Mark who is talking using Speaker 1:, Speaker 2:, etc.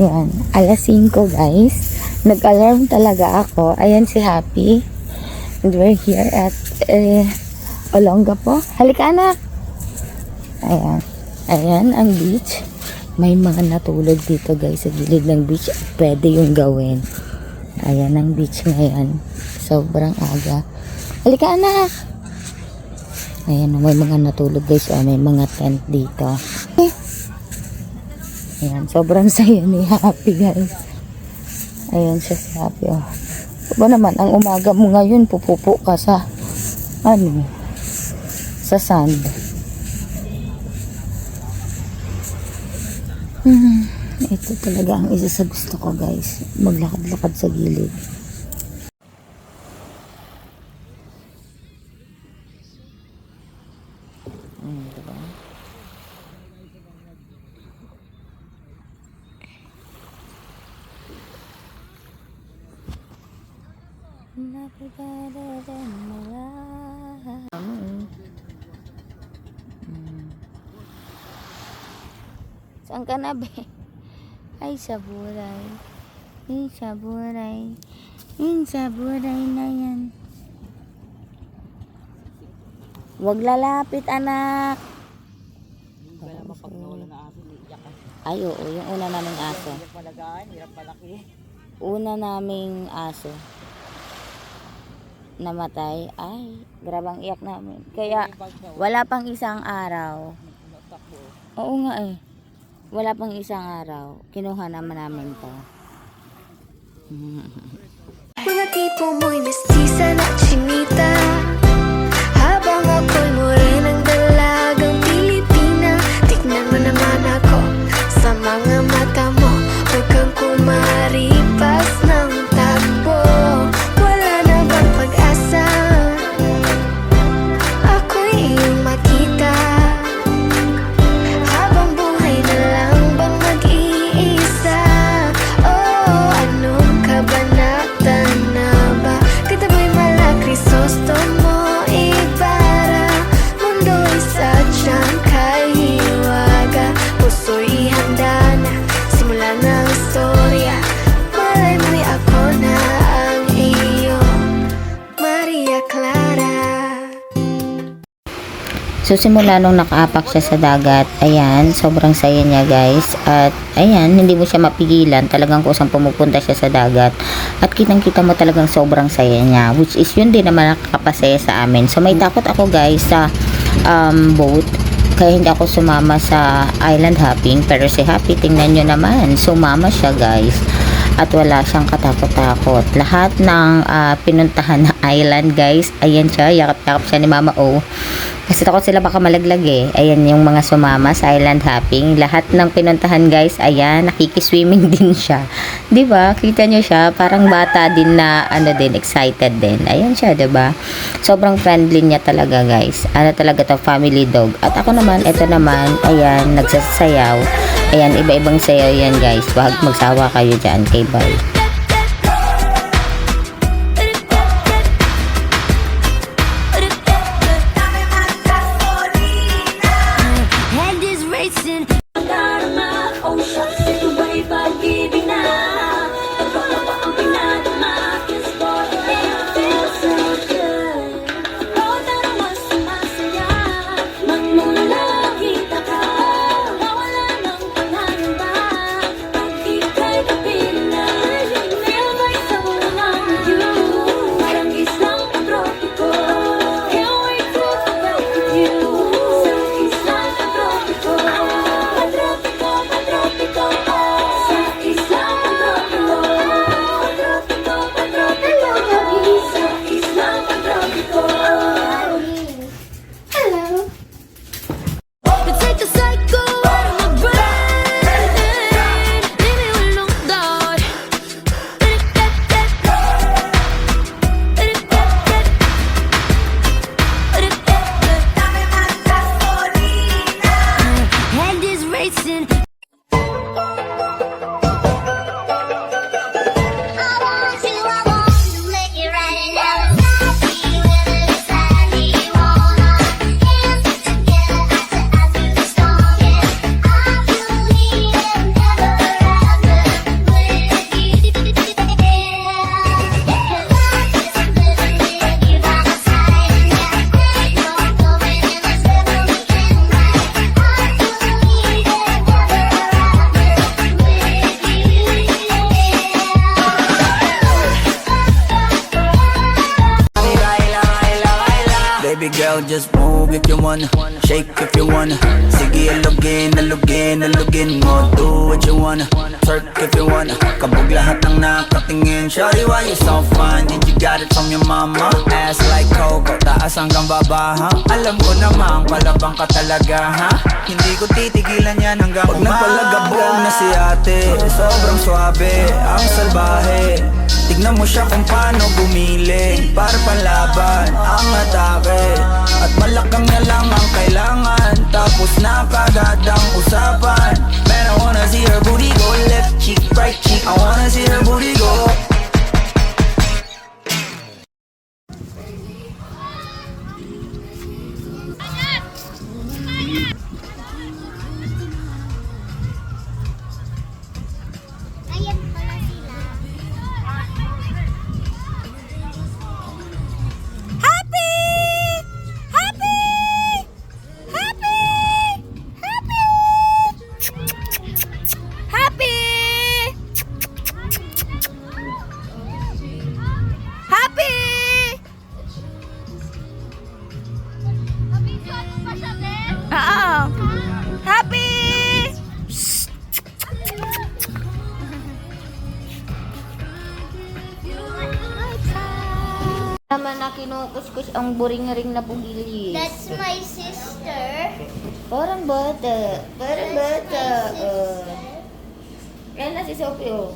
Speaker 1: Yan, alas 5 guys. Nag-alarm talaga ako. Ayan si Happy. And we're here at Olongapo. Halika anak! Ayan. Ayan ang beach. May mga natulog dito guys sa gilid ng beach. Pwede yung gawin. Ayan ang beach ngayon. Sobrang aga. Halika anak! Ayan, may mga natulog guys. May mga tent dito. Ayan, sobrang saya ni Happy guys. Ayan siya si Happy. Oh. Diba naman, ang umaga mo ngayon, pupupo ka sa, sa sand. Ito talaga ang isa sa gusto ko guys. Maglakad-lakad sa gilid. Diba? Saan ka na be? Ay saburay. Ay saburay. Ay saburay na yan. Huwag lalapit anak. Ay oo, yung una naming aso. Una naming aso namatay. Ay, grabang iyak namin. Kaya wala pang isang araw. Oo nga eh. Wala pang isang araw. Kinuha naman namin to.
Speaker 2: Mga tipo mo'y mestiza na chinita, habang ako'y morenang dalagang Pilipina. Tignan mo naman ako sa mga mata mo, huwag kang kumaripas ng takbo. Wala na bang pag-asa? Ako'y iyong makita, habang buhay na lang bang mag-iisa. Oh, anong kabanata na ba? Kataboy mala Crisostomo Ibarra, mundo'y sadyang kahiwaga, puso'y handa na, simula ng istorya. Malay mo'y ako na ang iyong Maria Clara.
Speaker 1: So simula nung nakaapak siya sa dagat, ayan, sobrang saya niya guys. At ayan, hindi mo siya mapigilan. Talagang kusang pumupunta siya sa dagat. At kitang-kita mo talagang sobrang saya niya. Which is yun din naman nakakapasaya sa amin. So may takot ako guys sa boat. Kaya hindi ako sumama sa island hopping. Pero si Happy, tingnan nyo naman, sumama siya guys. At wala siyang katakot-takot. Lahat ng pinuntahan na island guys, ayan siya, yakap-yakap siya ni Mama O. Kasi takot sila baka malaglag eh. Ayan yung mga sumama sa island hopping. Lahat ng pinuntahan guys, ayan, nakikiswimming din siya. 'Di ba? Kita nyo siya, parang bata din na din, excited din. Ayan siya, 'di ba? Sobrang friendly niya talaga guys. Ano talaga to, family dog. At ako naman, ito naman, ayan, nagsasayaw. Ayan, iba-ibang sayaw yan guys. Huwag magsawa kayo dyan kay Bye.
Speaker 3: girl, just move if you wanna, shake if you wanna. Sige, alugin, alugin, alugin mo. Do what you wanna, twerk if you wanna. Kabog lahat ng nakatingin. Shawty, why you so fine? Did you got it from your mama? Ass like Coco, taas hanggang baba, ha? Alam ko namang palabang ka talaga, ha? Hindi ko titigilan yan hanggang umaga. Pag nagpalagabog na si ate, sobrang swabe, ang salbahe. Tignan mo siya kung paano gumiling, para panlaban ang atake. At malakang na lang ang kailangan, tapos na kagad ang usapan. Man, I wanna see her booty go left cheek, right cheek. I wanna see her booty go.
Speaker 4: Ayan pala sila. Happy! Happy! Happy! Happy! Happy! Happy! Oo. Happy!
Speaker 1: Naman na kinukuskus ang buring-ring na bugilis.
Speaker 4: That's my sister.
Speaker 1: Parang bata. Parang bata. Yan na si Sophie, oh.